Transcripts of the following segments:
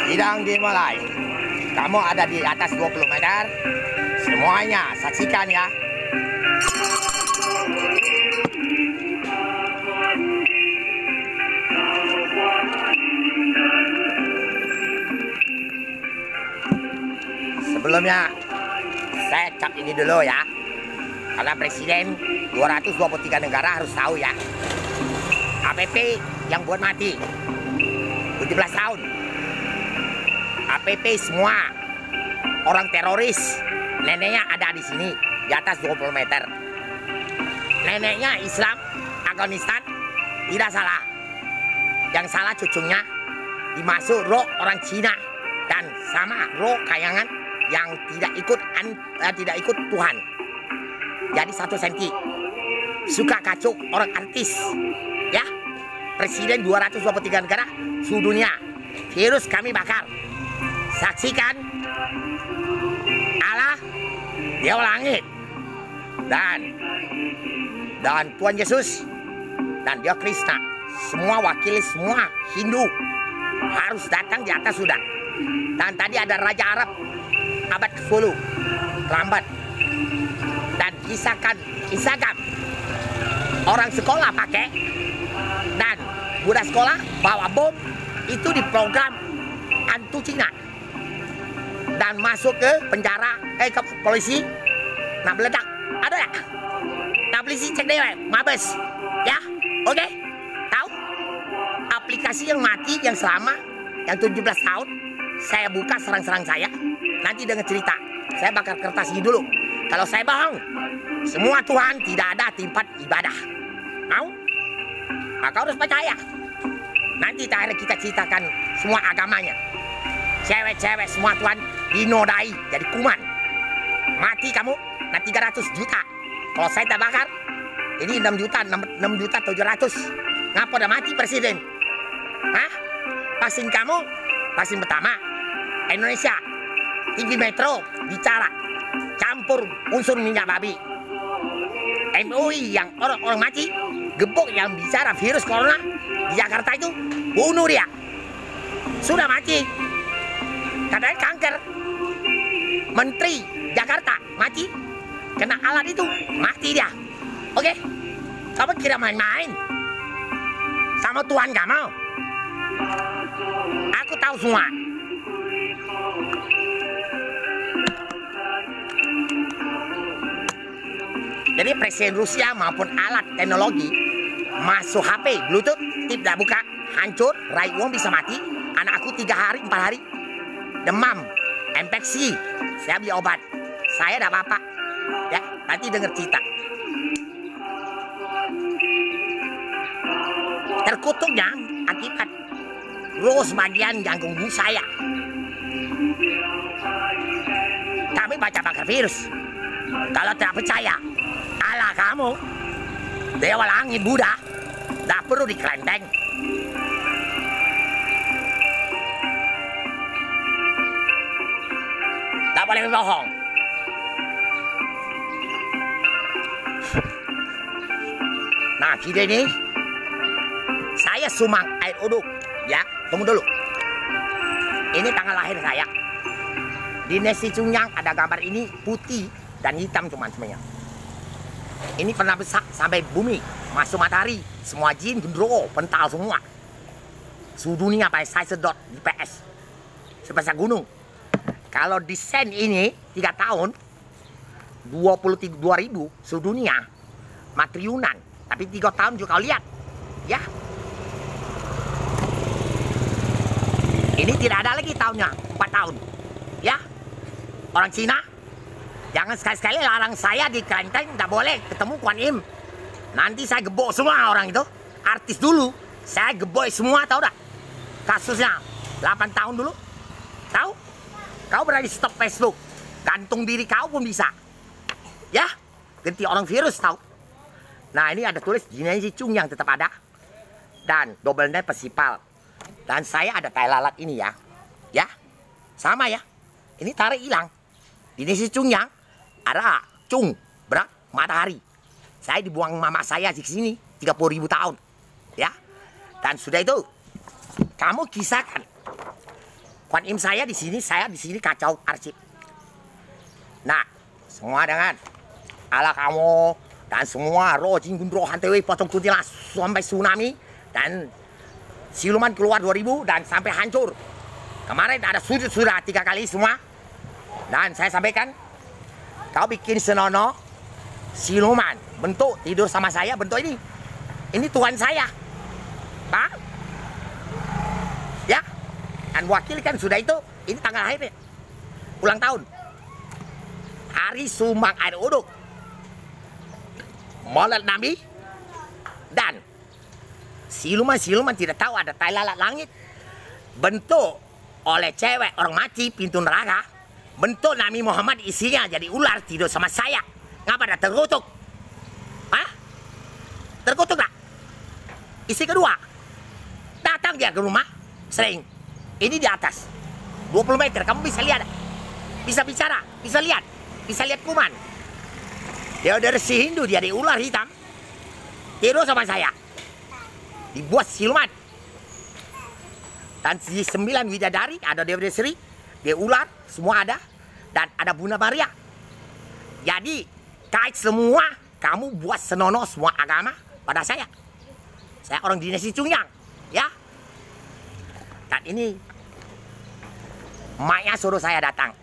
Sidang dimulai. Kamu ada di atas 20 meter. Semuanya saksikan ya. Sebelumnya saya cap ini dulu ya. Karena presiden 223 negara harus tahu ya. APP yang buat mati 17 tahun. APP semua orang teroris. Neneknya ada di sini di atas 20 meter. Neneknya Islam Afghanistan tidak salah. Yang salah cucunya dimasuk roh orang Cina dan sama roh kayangan yang tidak ikut Tuhan. Jadi 1 senti. Suka kacau orang artis. Ya. Presiden 223 negara seluruh dunia. Virus kami bakar. Saksikan. Allah Dia langit. Dan Tuhan Yesus dan Dia Krishna. Semua wakili semua Hindu harus datang di atas sudah. Dan tadi ada Raja Arab abad ke-10 terlambat. Dan Instagram orang sekolah pakai. Dan budak sekolah bawa bom. Itu di program antu Cina. Dan masuk ke penjara, ke polisi. Nah meledak, ada ya? Nah polisi cek deh, mabes. Ya, oke? Tahu? Aplikasi yang mati, yang selama, yang 17 tahun. Saya buka serang-serang saya. Nanti dengan cerita. Saya bakar kertas ini dulu. Kalau saya bohong, semua Tuhan tidak ada tempat ibadah. Mau? Nah, kau harus percaya. Nanti kita ceritakan semua agamanya. Cewek-cewek semua Tuhan dinodai jadi kuman. Mati kamu, nah 300 juta. Kalau saya tak bakar, ini 6 juta 700. Ngapa udah mati presiden? Hah? Vaksin kamu, vaksin pertama Indonesia. TV Metro bicara campur unsur minyak babi. MUI yang orang mati, gebuk yang bicara virus corona di Jakarta itu bunuh dia. Sudah mati. Katanya kanker. Menteri Jakarta mati. Kena alat itu mati dia. Oke? Kamu kira main-main? Sama Tuhan kamu? Aku tahu semua. Jadi presiden Rusia maupun alat teknologi masuk HP, Bluetooth, tidak buka, hancur, rai uang bisa mati. Anak aku 3 hari, 4 hari, demam, infeksi. Saya beli obat. Saya ada apa-apa. Ya, nanti dengar cerita. Terkutuknya akibat terus bagian jantung saya. Kami baca bakar virus. Kalau tidak percaya, Allah kamu, Dewa Langit Buddha, tidak perlu dikelenteng. Tidak boleh berbohong. Nah, video ini saya sumbang air uduk. Ya, tunggu dulu. Ini tanggal lahir saya. Di Nasi Cunyang ada gambar ini putih dan hitam cuman semuanya. Ini pernah besar sampai bumi, masuk matahari, semua jin, gendro, pental semua. Suhu dunia pakai size dot di PS. Sebesar gunung. Kalau desain ini 3 tahun 23.000 suhu dunia matriliunan, tapi 3 tahun juga kau lihat. Ya. Ini tidak ada lagi tahunnya, 4 tahun. Ya. Orang Cina, jangan sekali-sekali larang saya di kelenteng, tidak boleh ketemu Kuan Im. Nanti saya gebok semua orang itu. Artis dulu, saya gebok semua, tahu tak? Kasusnya 8 tahun dulu. Tahu? Kau berani stop Facebook, gantung diri kau pun bisa. Ya, ganti orang virus, tahu? Nah, ini ada tulis Nasi Cunyang tetap ada. Dan double net pesipal. Dan saya ada tai lalat ini ya. Ya, sama ya. Ini tarik hilang. Di Nasi Cunyang ada cung, berat, matahari. Saya dibuang mama saya di sini 30.000 tahun. Ya. Dan sudah itu kamu kisahkan. Kuan Im saya di sini kacau arsip. Nah, semua dengan ala kamu dan semua roh jin gundro hantewe potong kuntilanak sampai tsunami dan siluman keluar 2000 dan sampai hancur. Kemarin ada sujud surah 3 kali semua. Dan saya sampaikan, kau bikin senono siluman bentuk tidur sama saya bentuk ini. Ini Tuhan saya. Pak? Ya? Dan wakil kan sudah itu. Ini tanggal lahirnya. Ulang tahun. Hari sumbang air uduk. Maulid Nabi. Dan siluman-siluman tidak tahu ada tai lalat langit. Bentuk oleh cewek orang mati pintu neraka. Bentuk Nabi Muhammad isinya jadi ular tidur sama saya. Ngapa ada terkutuk? Hah? Terkutuk tak? Isi kedua. Datang dia ke rumah. Sering. Ini di atas. 20 meter. Kamu bisa lihat. Bisa bicara. Bisa lihat. Bisa lihat kuman. Dia dari si Hindu. Dia di ular hitam. Tidur sama saya. Dibuat siluman. Dan si 9 widadari. Ada Dewa Sri. Dia ular. Semua ada. Dan ada Bunda Maria. Jadi kait semua. Kamu buat senonoh semua agama pada saya. Saya orang dinasti Cungyang. Ya. Dan ini maknya suruh saya datang.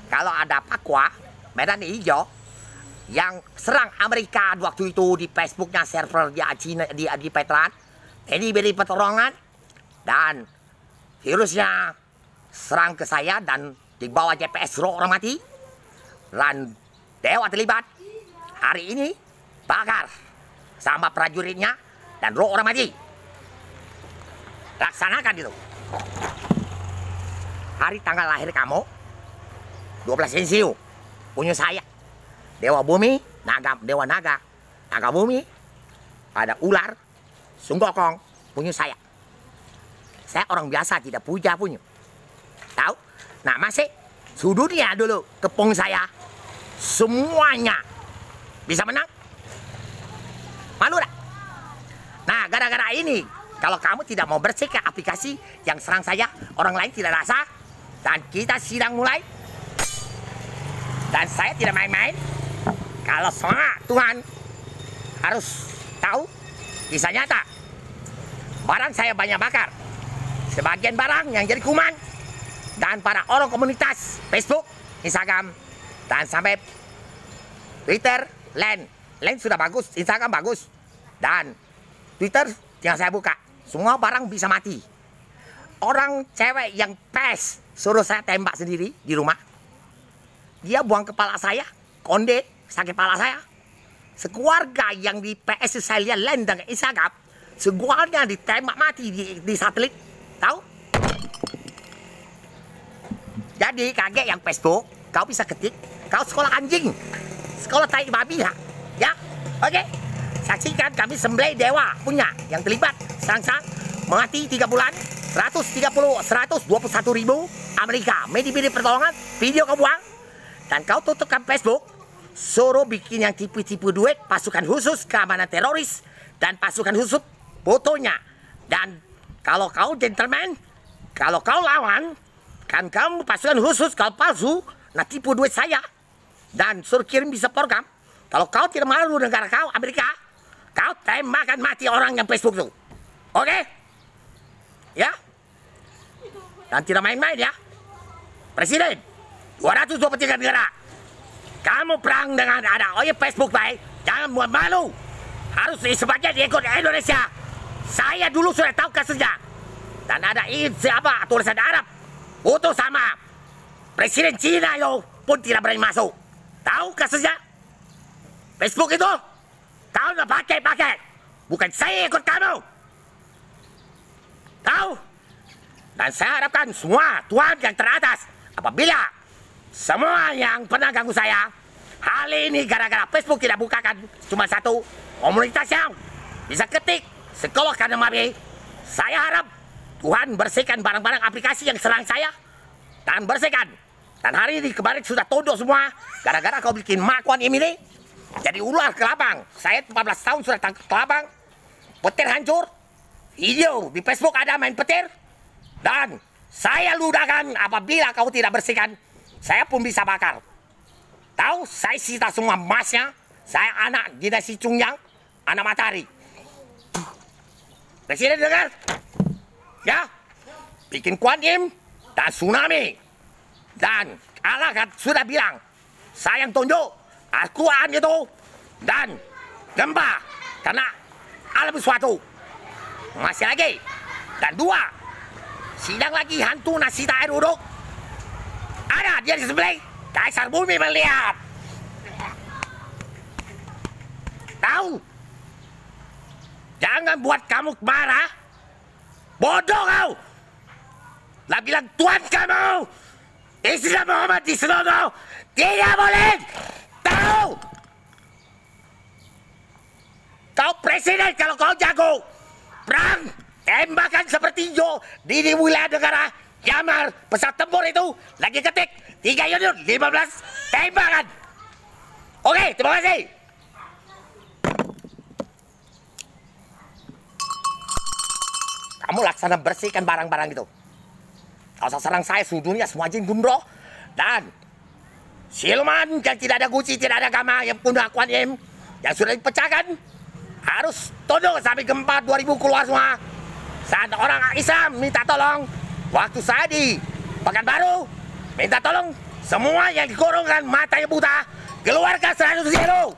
Kalau ada Papua Medan Hijau yang serang Amerika waktu itu di Facebooknya server di Cina di Petran, ini beri pertolongan dan virusnya serang ke saya dan di bawah GPS roh orang mati dan dewa terlibat. Hari ini bakar sama prajuritnya dan roh orang mati. Laksanakan itu. Hari tanggal lahir kamu 12 Sensiu punya saya. Dewa bumi, dewa naga bumi, ada ular, sunggokong punya saya. Saya orang biasa tidak puja punya. Tahu? Nah masih sudutnya dulu kepung saya semuanya bisa menang. Malu tak? Nah gara-gara ini kalau kamu tidak mau bersihkan aplikasi yang serang saya, orang lain tidak rasa. Dan kita sidang mulai. Dan saya tidak main-main. Kalau semua Tuhan harus tahu kisah nyata. Barang saya banyak bakar. Sebagian barang yang jadi kuman. Dan para orang komunitas Facebook, Instagram, dan sampai Twitter, Line sudah bagus, Instagram bagus. Dan Twitter yang saya buka. Semua barang bisa mati. Orang cewek yang pes suruh saya tembak sendiri di rumah. Dia buang kepala saya, konde, sakit kepala saya. Sekeluarga yang di PS saya lihat Line dan Instagram, sekeluarga ditembak mati di satelit. Tahu? Jadi kaget yang Facebook, kau bisa ketik, kau sekolah anjing, sekolah tai babi ya. Ya, oke. Saksikan kami sembelih dewa punya yang terlibat sang-sang mati 3 bulan 121 ribu Amerika. Beri pertolongan, video kau buang dan kau tutupkan Facebook. Suruh bikin yang tipu-tipu duit, pasukan khusus keamanan teroris dan pasukan khusus fotonya. Dan kalau kau gentleman, kalau kau lawan, kan kamu pasukan khusus kau palsu, nah tipu duit saya dan suruh kirim bisa program. Kalau kau tidak malu negara kau Amerika, kau tembakan mati orang yang Facebook itu. Oke? Ya? Dan tidak main-main ya. Presiden, 223 negara. Kamu perang dengan ada Facebook baik. Jangan buat malu. Harus sebagian diikut Indonesia. Saya dulu sudah tahu kasusnya. Dan ada siapa tulisan Arab. Foto sama Presiden Cina yo pun tidak berani masuk. Tahu kasusnya? Facebook itu kau nggak pakai. Bukan saya ikut kamu. Tahu? Dan saya harapkan semua Tuhan yang teratas, apabila semua yang pernah ganggu saya, hal ini gara-gara Facebook tidak bukakan cuma satu komunitas yang bisa ketik sekolah karena mabi. Saya harap Tuhan bersihkan barang-barang aplikasi yang serang saya dan bersihkan. Dan hari ini kemarin sudah tunduk semua gara-gara kau bikin makuan ini jadi ular kelabang. Saya 14 tahun sudah tangkap kelabang, petir hancur, video di Facebook ada main petir. Dan saya ludahkan apabila kau tidak bersihkan, saya pun bisa bakar. Tahu, saya sita semua emasnya. Saya anak dinasti Cungyang, anak matahari. Presiden dengar? Ya, bikin Kuan Im dan tsunami. Dan Allah kan sudah bilang, saya yang tunjuk Al-Quran itu dan gempa karena alam sesuatu. Masih lagi. Dan 2, sidang lagi hantu Nasita air uduk. Ada dia di sebelah. Kaisar bumi melihat. Tahu? Jangan buat kamu marah. Bodoh kau. Lah bilang Tuhan kamu Islam Muhammad di Senono tidak boleh. Tahu? Kau presiden kalau kau jago perang tembakan seperti Jo di wilayah negara Yamar, pesawat tempur itu lagi ketik 3 unit 15 tembakan. Oke, terima kasih. Kamu laksana bersihkan barang-barang itu. Kau usah serang saya, sudunya semua jin gumroh. Dan siluman yang tidak ada guci, tidak ada gama, yang punya Kuan Im, yang sudah dipecahkan, harus tunduk sampai gempa 2000 keluar semua. Saat orang Islam minta tolong, waktu saya di Pekanbaru, minta tolong semua yang dikurungkan matanya buta, keluarkan 100 euro.